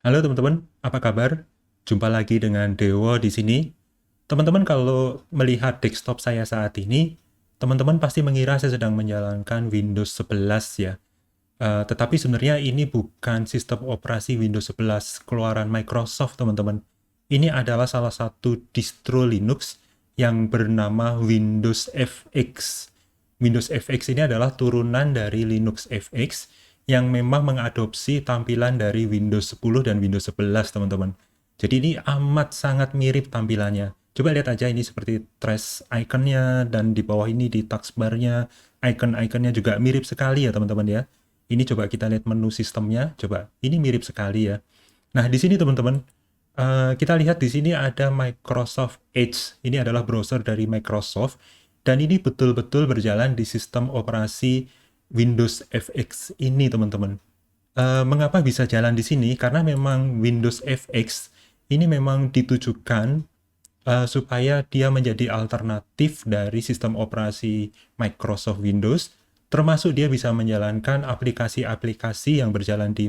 Halo teman-teman, apa kabar? Jumpa lagi dengan Dewo di sini. Teman-teman kalau melihat desktop saya saat ini, teman-teman pasti mengira saya sedang menjalankan Windows 11 ya. Tetapi sebenarnya ini bukan sistem operasi Windows 11 keluaran Microsoft, teman-teman. Ini adalah salah satu distro Linux yang bernama Windows FX. Windows FX ini adalah turunan dari Linux FX yang memang mengadopsi tampilan dari Windows 10 dan Windows 11, teman-teman. Jadi ini amat sangat mirip tampilannya. Coba lihat aja ini seperti trash iconnya, dan di bawah ini di taskbarnya, icon-iconnya juga mirip sekali ya teman-teman ya. Ini coba kita lihat menu sistemnya, coba ini mirip sekali ya. Nah di sini teman-teman, kita lihat di sini ada Microsoft Edge. Ini adalah browser dari Microsoft dan ini betul-betul berjalan di sistem operasi Windows FX ini teman-teman. Mengapa bisa jalan di sini? Karena memang Windows FX ini memang ditujukan supaya dia menjadi alternatif dari sistem operasi Microsoft Windows, termasuk dia bisa menjalankan aplikasi-aplikasi yang berjalan di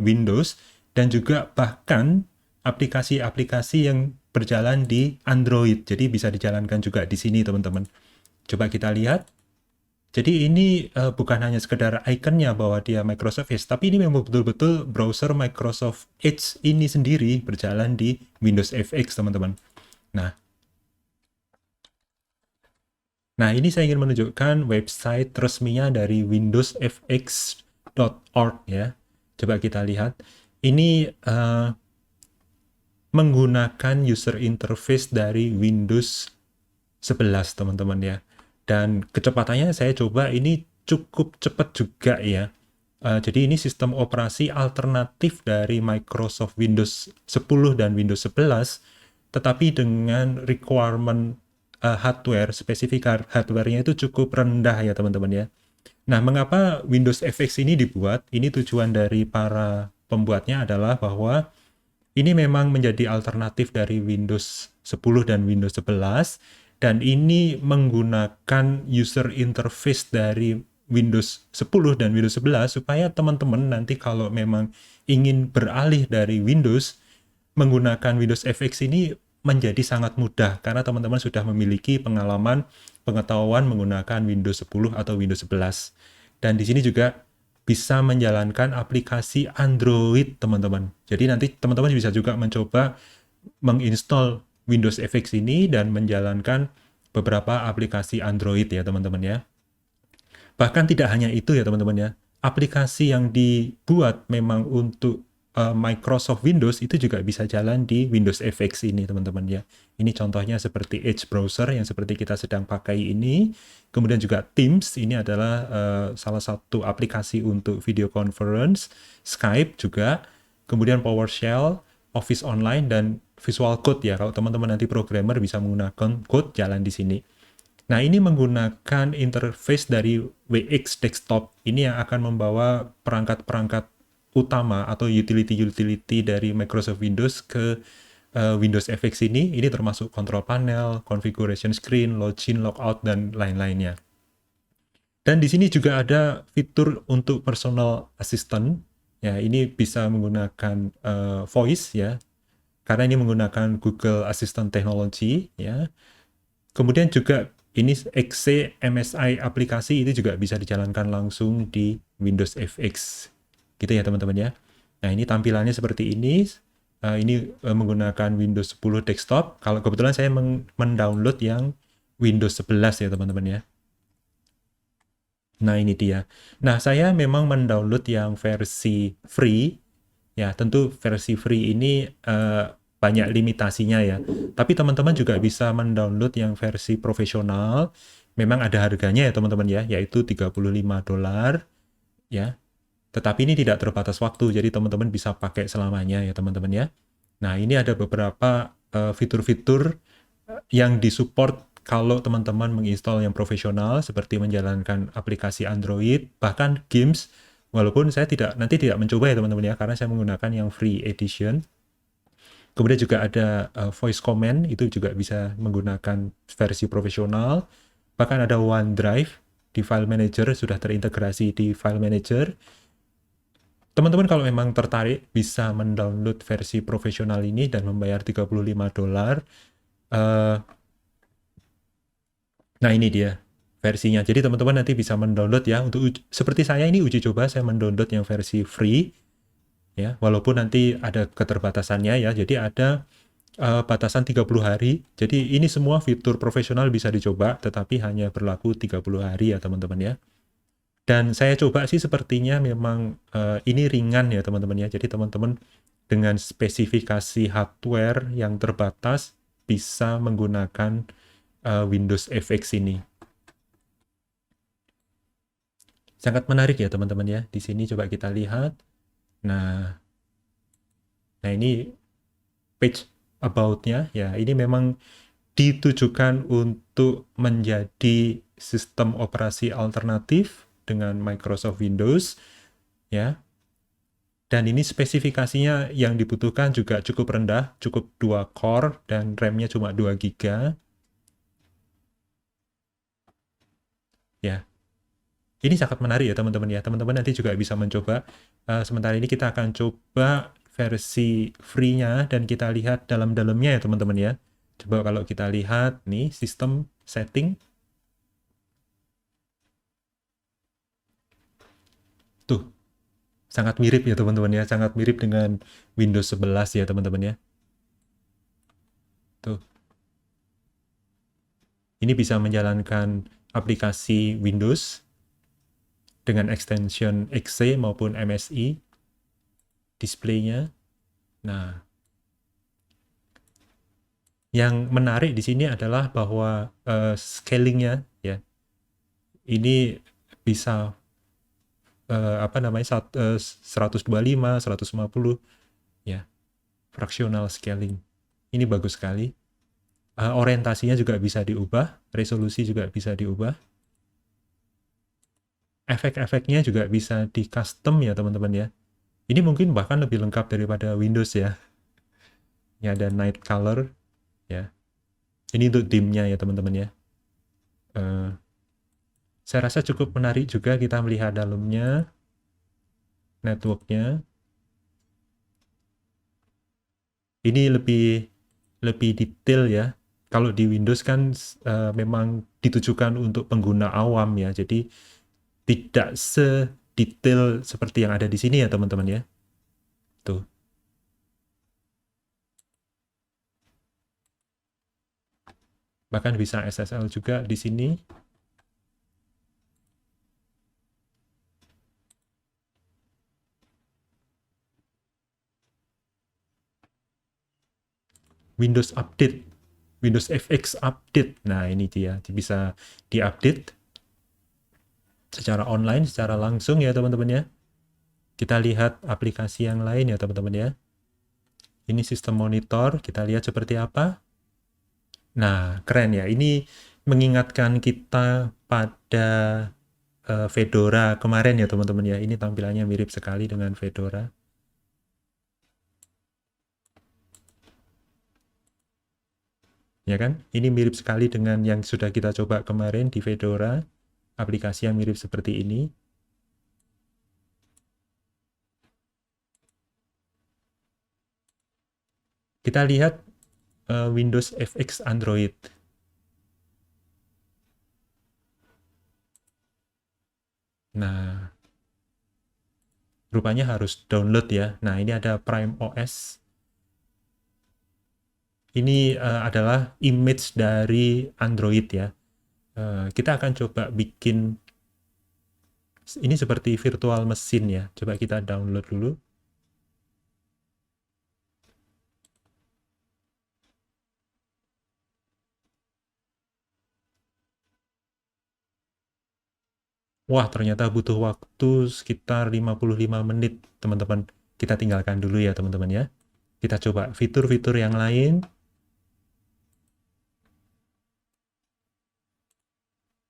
Windows, dan juga bahkan aplikasi-aplikasi yang berjalan di Android. Jadi bisa dijalankan juga di sini, teman-teman. Coba kita lihat. Jadi ini bukan hanya sekedar ikonnya bahwa dia Microsoft Edge, tapi ini memang betul-betul browser Microsoft Edge ini sendiri berjalan di Windows FX, teman-teman. Nah, Nah, ini saya ingin menunjukkan website resminya dari windowsfx.org ya. Coba kita lihat. Ini menggunakan user interface dari Windows 11, teman-teman ya. Dan kecepatannya saya coba ini cukup cepat juga ya. Jadi ini sistem operasi alternatif dari Microsoft Windows 10 dan Windows 11, tetapi dengan requirement hardware, spesifik hardware-nya itu cukup rendah ya teman-teman ya. Nah, mengapa Windows FX ini dibuat? Ini tujuan dari para pembuatnya adalah bahwa ini memang menjadi alternatif dari Windows 10 dan Windows 11, dan ini menggunakan user interface dari Windows 10 dan Windows 11 supaya teman-teman nanti kalau memang ingin beralih dari Windows menggunakan Windows FX ini menjadi sangat mudah karena teman-teman sudah memiliki pengalaman pengetahuan menggunakan Windows 10 atau Windows 11. Dan di sini juga bisa menjalankan aplikasi Android, teman-teman. Jadi nanti teman-teman bisa juga mencoba menginstall Windows FX ini dan menjalankan beberapa aplikasi Android ya, teman-teman ya. Bahkan tidak hanya itu ya, teman-teman ya. Aplikasi yang dibuat memang untuk Microsoft Windows itu juga bisa jalan di Windows FX ini, teman-teman ya. Ini contohnya seperti Edge browser yang seperti kita sedang pakai ini. Kemudian juga Teams, ini adalah salah satu aplikasi untuk video conference, Skype juga, kemudian PowerShell, Office Online, dan Visual Code ya. Kalau teman-teman nanti programmer bisa menggunakan code jalan di sini. Nah, ini menggunakan interface dari WX Desktop. Ini yang akan membawa perangkat-perangkat utama atau utility-utility dari Microsoft Windows ke Windows FX ini. Ini termasuk control panel, configuration screen, login, logout, dan lain-lainnya. Dan di sini juga ada fitur untuk personal assistant. Ya, ini bisa menggunakan voice ya, karena ini menggunakan Google Assistant Technology ya. Kemudian juga ini Exe MSI aplikasi itu juga bisa dijalankan langsung di Windows FX. Gitu ya teman-teman ya. Nah, ini tampilannya seperti ini. Ini menggunakan Windows 10 desktop. Kalau kebetulan saya mendownload yang Windows 11 ya teman-teman ya. Nah, ini dia. Nah, saya memang mendownload yang versi free. Ya, tentu versi free ini banyak limitasinya ya. Tapi teman-teman juga bisa mendownload yang versi profesional. Memang ada harganya ya teman-teman ya, yaitu $35 ya. Tetapi ini tidak terbatas waktu, jadi teman-teman bisa pakai selamanya ya teman-teman ya. Nah, ini ada beberapa fitur-fitur yang disupport kalau teman-teman menginstal yang profesional seperti menjalankan aplikasi Android, bahkan games. Walaupun saya nanti tidak mencoba ya teman-teman ya, karena saya menggunakan yang free edition. Kemudian juga ada voice command, itu juga bisa menggunakan versi profesional. Bahkan ada OneDrive di file manager, sudah terintegrasi di file manager. Teman-teman kalau memang tertarik bisa mendownload versi profesional ini dan membayar $35. Eh, nah ini dia versinya. Jadi teman-teman nanti bisa mendownload ya untuk seperti saya ini uji coba saya mendownload yang versi free ya, walaupun nanti ada keterbatasannya ya. Jadi ada batasan 30 hari. Jadi ini semua fitur profesional bisa dicoba tetapi hanya berlaku 30 hari ya teman-teman ya. Dan saya coba sih sepertinya memang ini ringan ya teman-teman ya. Jadi teman-teman dengan spesifikasi hardware yang terbatas bisa menggunakan Windows FX ini. Sangat menarik ya teman-teman ya. Di sini coba kita lihat. Nah, nah ini page about-nya ya. Ini memang ditujukan untuk menjadi sistem operasi alternatif dengan Microsoft Windows ya. Dan ini spesifikasinya yang dibutuhkan juga cukup rendah, cukup 2 core dan RAM-nya cuma 2 GB. Ya, ini sangat menarik ya teman-teman ya. Teman-teman nanti juga bisa mencoba. Sementara ini kita akan coba versi free-nya dan kita lihat dalam-dalamnya ya teman-teman ya. Coba kalau kita lihat nih sistem setting. Tuh, sangat mirip ya teman-teman ya. Sangat mirip dengan Windows 11 ya teman-teman ya. Tuh. Ini bisa menjalankan aplikasi Windows dengan extension XC maupun MSI displaynya. Nah, yang menarik di sini adalah bahwa scalingnya ya, ini bisa apa namanya 125, 150 ya, fractional scaling. Ini bagus sekali. Orientasinya juga bisa diubah, resolusi juga bisa diubah. Efek-efeknya juga bisa di custom ya teman-teman ya. Ini mungkin bahkan lebih lengkap daripada Windows ya. Ini ada night color ya. Ini untuk dimnya ya teman-teman ya. Saya rasa cukup menarik juga kita melihat dalamnya, networknya. Ini lebih detail ya. Kalau di Windows kan memang ditujukan untuk pengguna awam ya. Jadi tidak sedetail seperti yang ada di sini ya teman-teman ya. Tuh. Bahkan bisa SSL juga di sini. Windows Update, Windows FX Update. Nah, ini dia bisa diupdate secara online, secara langsung ya teman-teman ya. Kita lihat aplikasi yang lain ya teman-teman ya. Ini sistem monitor, kita lihat seperti apa. Nah, keren ya. Ini mengingatkan kita pada Fedora kemarin ya teman-teman ya. Ini tampilannya mirip sekali dengan Fedora. Ya kan? Ini mirip sekali dengan yang sudah kita coba kemarin di Fedora. Aplikasi yang mirip seperti ini. Kita lihat Windows FX Android. Nah, rupanya harus download ya. Nah, ini ada Prime OS. Ini adalah image dari Android ya. Kita akan coba bikin ini seperti virtual mesin ya. Coba kita download dulu. Wah, ternyata butuh waktu sekitar 55 menit, teman-teman. Kita tinggalkan dulu ya, teman-teman ya. Kita coba fitur-fitur yang lain.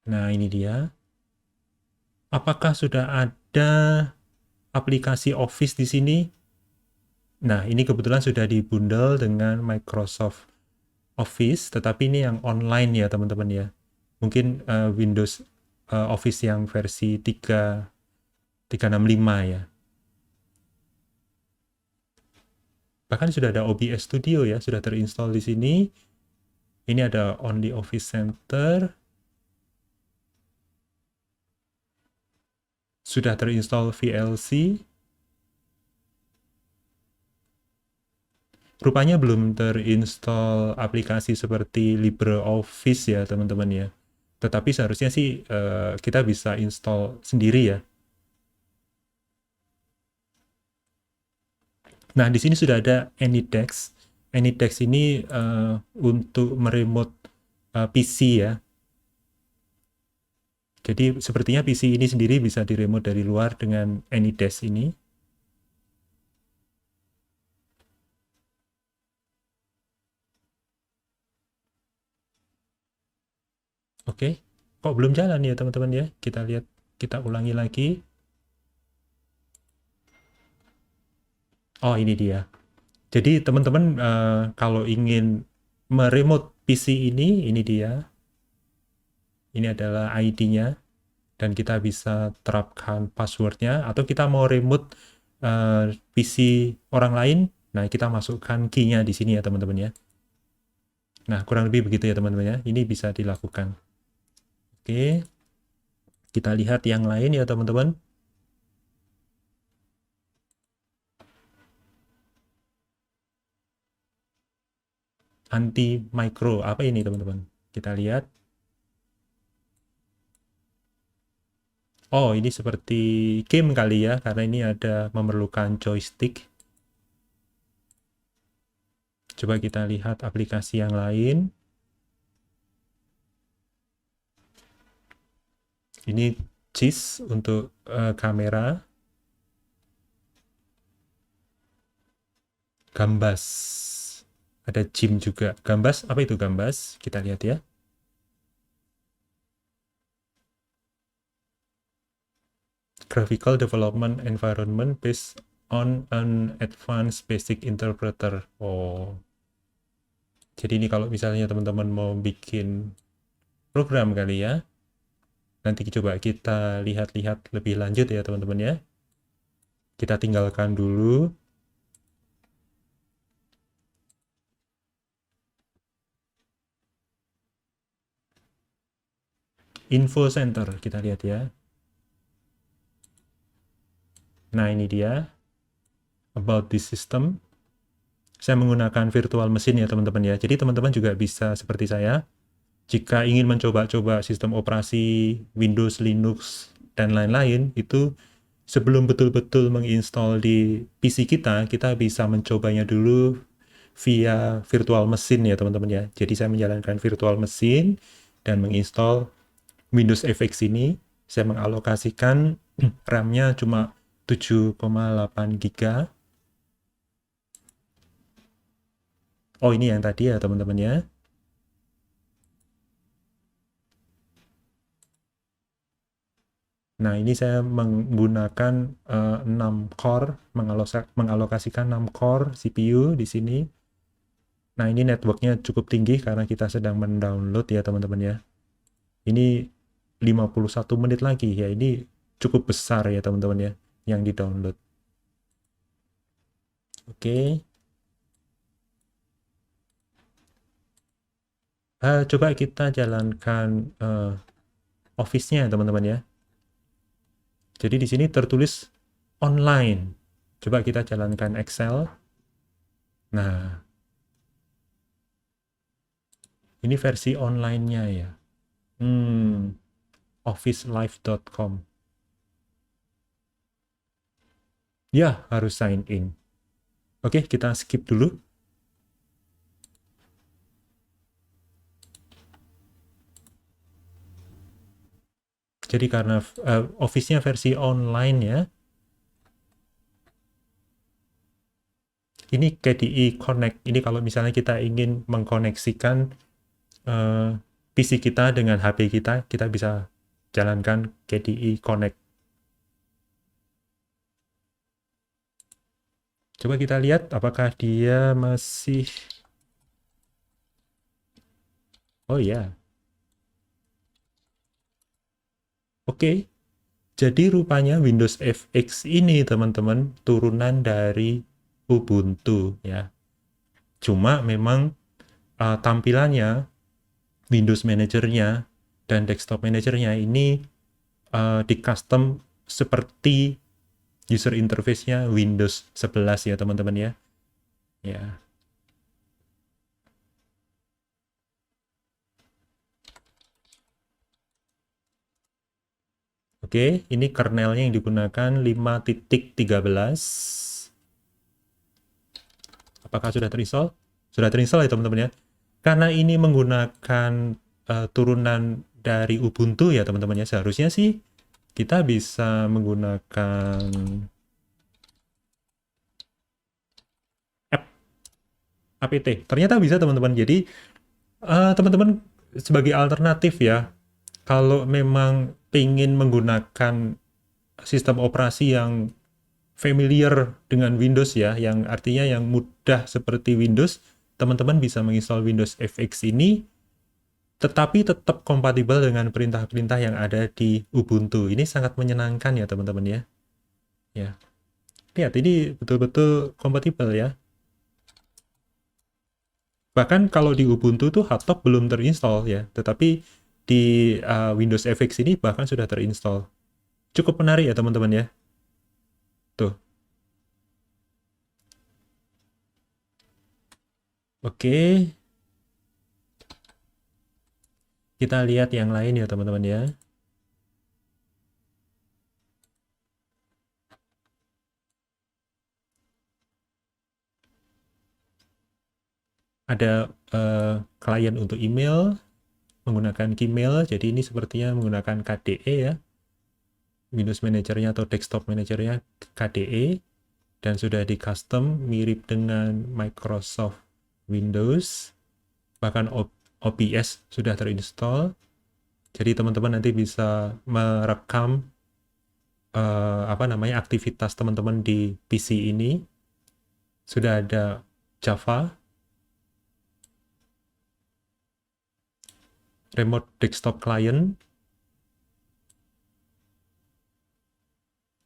Nah, ini dia. Apakah sudah ada aplikasi Office di sini? Nah, ini kebetulan sudah dibundle dengan Microsoft Office, tetapi ini yang online ya, teman-teman ya. Mungkin Windows Office yang versi 365 ya. Bahkan sudah ada OBS Studio ya, sudah terinstall di sini. Ini ada Only Office Center. Sudah terinstall VLC. Rupanya belum terinstall aplikasi seperti LibreOffice ya teman-teman ya. Tetapi seharusnya sih kita bisa install sendiri ya. Nah, di sini sudah ada AnyDesk. AnyDesk ini untuk meremote PC ya. Jadi sepertinya PC ini sendiri bisa diremote dari luar dengan AnyDesk ini. Oke, kok belum jalan ya teman-teman ya? Kita lihat, kita ulangi lagi. Oh, ini dia. Jadi teman-teman kalau ingin meremote PC ini dia. Ini adalah ID-nya dan kita bisa terapkan passwordnya atau kita mau remote PC orang lain. Nah, kita masukkan key-nya di sini ya teman-teman ya. Nah, kurang lebih begitu ya teman-teman ya. Ini bisa dilakukan. Oke. Kita lihat yang lain ya teman-teman. Anti micro. Apa ini teman-teman? Kita lihat. Oh, ini seperti game kali ya, karena ini ada memerlukan joystick. Coba kita lihat aplikasi yang lain. Ini cheese untuk kamera. Gambas. Ada gym juga. Gambas, apa itu Gambas? Kita lihat ya. Graphical Development Environment based on an advanced basic interpreter. Oh. Jadi ini kalau misalnya teman-teman mau bikin program kali ya. Nanti coba kita lihat-lihat lebih lanjut ya teman-teman ya. Kita tinggalkan dulu. Info Center, kita lihat ya. Nah, ini dia. About this system. Saya menggunakan virtual machine ya teman-teman ya. Jadi teman-teman juga bisa seperti saya. Jika ingin mencoba-coba sistem operasi Windows, Linux, dan lain-lain, itu sebelum betul-betul menginstal di PC kita, kita bisa mencobanya dulu via virtual machine ya teman-teman ya. Jadi saya menjalankan virtual machine dan menginstal Windows FX ini. Saya mengalokasikan RAM-nya cuma 7,8 GB. Oh, ini yang tadi ya teman-teman ya. Nah, ini saya menggunakan 6 core, mengalokasikan 6 core CPU di sini. Nah, ini networknya cukup tinggi karena kita sedang mendownload ya teman-teman ya. Ini 51 menit lagi ya, ini cukup besar ya teman-teman ya, yang di-download. Oke. Coba kita jalankan Office-nya teman-teman ya. Jadi di sini tertulis online. Coba kita jalankan Excel. Nah, ini versi online-nya ya. Officelife.com. Ya, harus sign in. Oke, kita skip dulu. Jadi karena Office-nya versi online ya. Ini KDE Connect. Ini kalau misalnya kita ingin mengkoneksikan PC kita dengan HP kita, kita bisa jalankan KDE Connect. Coba kita lihat apakah dia masih... Oh ya. Oke. Jadi rupanya Windows FX ini teman-teman turunan dari Ubuntu ya. Cuma memang tampilannya Windows Manager-nya dan Desktop Manager-nya ini di custom seperti user interface-nya Windows 11 ya teman-teman ya. Ya. Oke, ini kernelnya yang digunakan 5.13. Apakah sudah terinstall? Sudah terinstall ya teman-teman ya. Karena ini menggunakan turunan dari Ubuntu ya teman-teman ya. Seharusnya sih kita bisa menggunakan app apt. Ternyata bisa teman-teman. Jadi teman-teman sebagai alternatif ya, kalau memang ingin menggunakan sistem operasi yang familiar dengan Windows ya, yang artinya yang mudah seperti Windows, teman-teman bisa menginstal Windows FX ini, tetapi tetap kompatibel dengan perintah-perintah yang ada di Ubuntu. Ini sangat menyenangkan ya teman-teman ya. Ya, lihat ini betul-betul kompatibel ya. Bahkan kalau di Ubuntu tuh hardtop belum terinstall ya, tetapi di Windows FX ini bahkan sudah terinstall. Cukup menarik ya teman-teman ya. Tuh, oke. Kita lihat yang lain ya teman-teman ya. Ada klien untuk email menggunakan Gmail, jadi ini sepertinya menggunakan KDE ya. Windows Manager-nya atau Desktop Manager-nya KDE dan sudah di custom mirip dengan Microsoft Windows, bahkan OBS sudah terinstall. Jadi teman-teman nanti bisa merekam aktivitas teman-teman di PC ini. Sudah ada Java, Remote Desktop Client,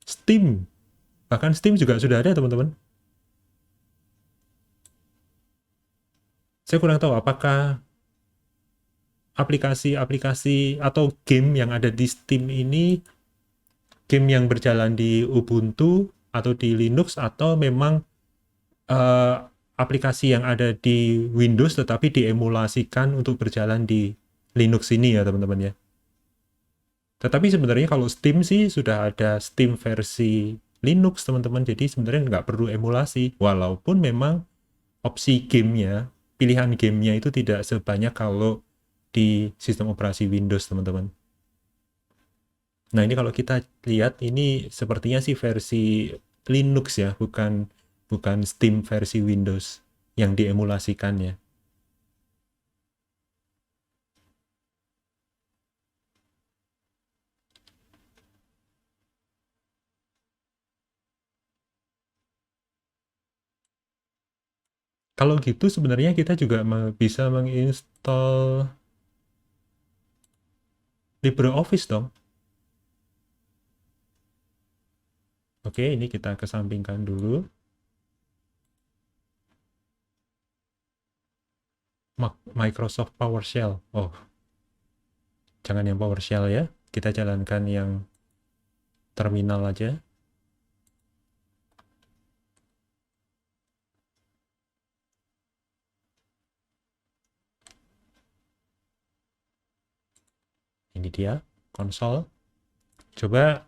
Steam. Bahkan Steam juga sudah ada teman-teman. Saya kurang tahu apakah aplikasi-aplikasi atau game yang ada di Steam ini game yang berjalan di Ubuntu atau di Linux atau memang eh, aplikasi yang ada di Windows tetapi diemulasikan untuk berjalan di Linux ini ya teman-teman ya. Tetapi sebenarnya kalau Steam sih sudah ada Steam versi Linux teman-teman, jadi sebenarnya nggak perlu emulasi walaupun memang opsi gamenya, pilihan gamenya itu tidak sebanyak kalau di sistem operasi Windows teman-teman. Nah ini kalau kita lihat ini sepertinya sih versi Linux ya, bukan bukan Steam versi Windows yang diemulasikan ya. Kalau gitu sebenarnya kita juga bisa menginstal LibreOffice dong. Oke, ini kita kesampingkan dulu. Microsoft PowerShell. Oh, jangan yang PowerShell ya. Kita jalankan yang terminal aja. Ini dia, konsol. Coba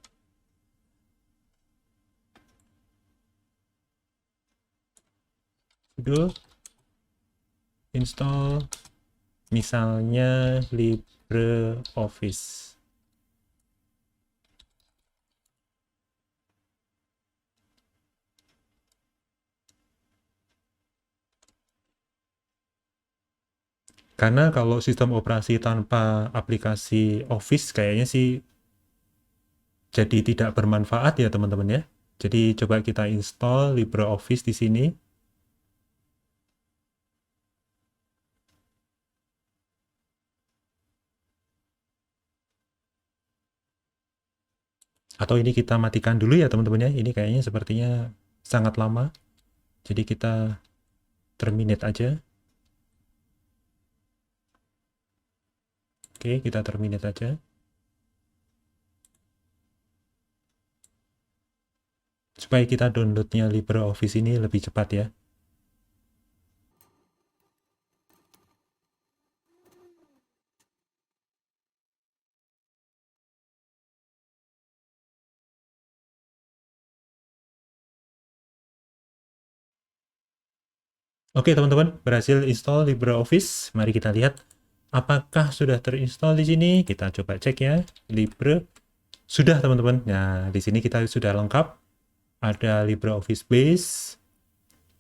sudo install misalnya LibreOffice. Karena kalau sistem operasi tanpa aplikasi Office kayaknya sih jadi tidak bermanfaat ya teman-teman ya. Jadi coba kita install LibreOffice di sini. Atau ini kita matikan dulu ya teman-teman ya. Ini kayaknya sepertinya sangat lama. Jadi kita terminate aja. Oke, kita terminate aja. Supaya kita downloadnya LibreOffice ini lebih cepat ya. Oke teman-teman, berhasil install LibreOffice. Mari kita lihat apakah sudah terinstall di sini. Kita coba cek ya. Libre sudah teman-teman. Nah, di sini kita sudah lengkap. Ada LibreOffice Base.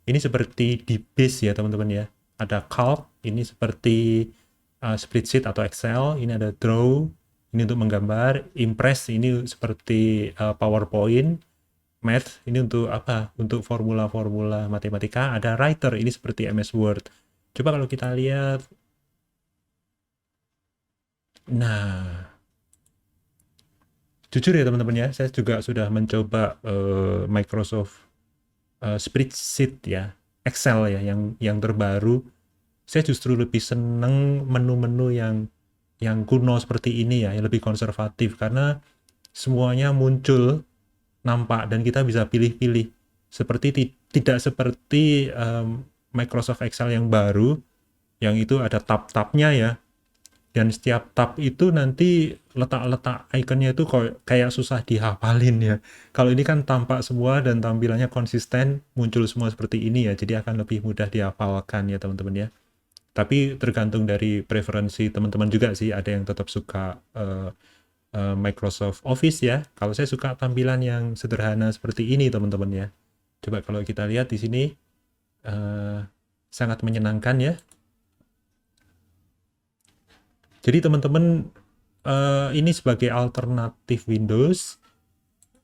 Ini seperti di Base ya teman-teman ya. Ada Calc, ini seperti spreadsheet atau Excel. Ini ada Draw, ini untuk menggambar. Impress, ini seperti PowerPoint. Math, ini untuk apa? Untuk formula-formula matematika. Ada Writer, ini seperti MS Word. Coba kalau kita lihat. Nah, jujur ya teman-teman ya, saya juga sudah mencoba Microsoft spreadsheet ya, Excel ya, yang terbaru. Saya justru lebih seneng menu-menu yang kuno seperti ini ya, yang lebih konservatif karena semuanya muncul, nampak dan kita bisa pilih-pilih. Seperti tidak seperti Microsoft Excel yang baru, yang itu ada tab-tabnya ya. Dan setiap tab itu nanti letak-letak ikonnya itu kayak susah dihafalin ya. Kalau ini kan tampak semua dan tampilannya konsisten, muncul semua seperti ini ya. Jadi akan lebih mudah dihafalkan ya teman-teman ya. Tapi tergantung dari preferensi teman-teman juga sih. Ada yang tetap suka Microsoft Office ya. Kalau saya suka tampilan yang sederhana seperti ini teman-teman ya. Coba kalau kita lihat di sini sangat menyenangkan ya. Jadi teman-teman ini sebagai alternatif Windows,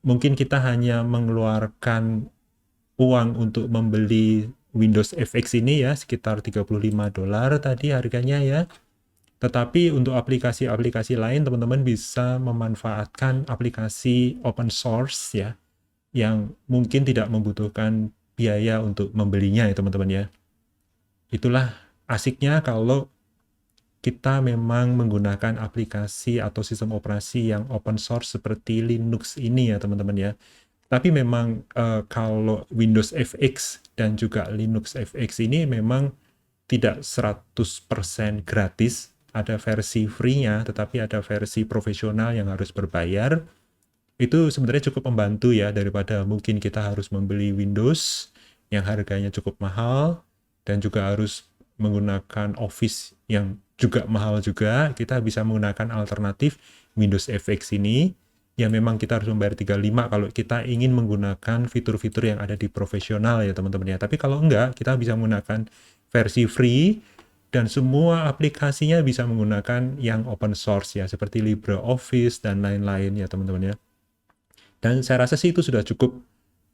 mungkin kita hanya mengeluarkan uang untuk membeli Windows FX ini ya, sekitar $35 tadi harganya ya. Tetapi untuk aplikasi-aplikasi lain, teman-teman bisa memanfaatkan aplikasi open source ya, yang mungkin tidak membutuhkan biaya untuk membelinya ya teman-teman ya. Itulah asiknya kalau kita memang menggunakan aplikasi atau sistem operasi yang open source seperti Linux ini ya teman-teman ya. Tapi memang kalau Windows FX dan juga Linux FX ini memang tidak 100% gratis. Ada versi free-nya, tetapi ada versi profesional yang harus berbayar. Itu sebenarnya cukup membantu ya, daripada mungkin kita harus membeli Windows yang harganya cukup mahal, dan juga harus menggunakan Office yang juga mahal juga. Kita bisa menggunakan alternatif Windows FX ini, yang memang kita harus membayar 35 kalau kita ingin menggunakan fitur-fitur yang ada di profesional ya teman-teman ya. Tapi kalau enggak, kita bisa menggunakan versi free, dan semua aplikasinya bisa menggunakan yang open source ya, seperti LibreOffice dan lain-lain ya teman-teman ya. Dan saya rasa sih itu sudah cukup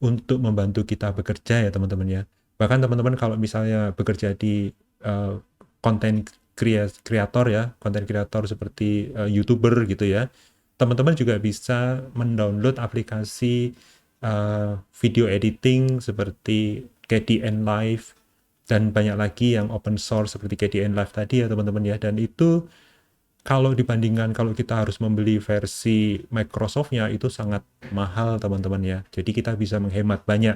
untuk membantu kita bekerja ya teman-teman ya. Bahkan teman-teman kalau misalnya bekerja di konten kreator ya, konten kreator seperti YouTuber gitu ya, teman-teman juga bisa mendownload aplikasi video editing seperti KDN Live dan banyak lagi yang open source seperti KDN Live tadi ya teman-teman ya. Dan itu kalau dibandingkan kalau kita harus membeli versi Microsoft-nya itu sangat mahal teman-teman ya. Jadi kita bisa menghemat banyak.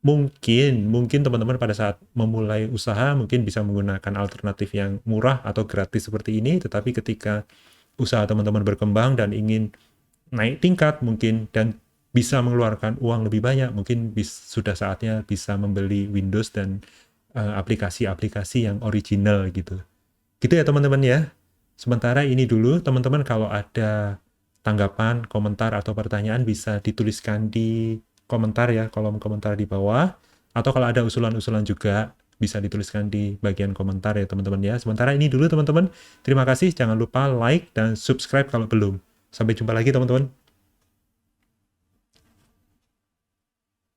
Mungkin teman-teman pada saat memulai usaha mungkin bisa menggunakan alternatif yang murah atau gratis seperti ini, tetapi ketika usaha teman-teman berkembang dan ingin naik tingkat mungkin dan bisa mengeluarkan uang lebih banyak, mungkin sudah saatnya bisa membeli Windows dan aplikasi-aplikasi yang original gitu. Gitu ya teman-teman ya. Sementara ini dulu, teman-teman kalau ada tanggapan, komentar, atau pertanyaan bisa dituliskan di komentar ya, kolom komentar di bawah. Atau kalau ada usulan-usulan juga bisa dituliskan di bagian komentar ya teman-teman ya. Sementara ini dulu teman-teman. Terima kasih, jangan lupa like dan subscribe kalau belum. Sampai jumpa lagi teman-teman.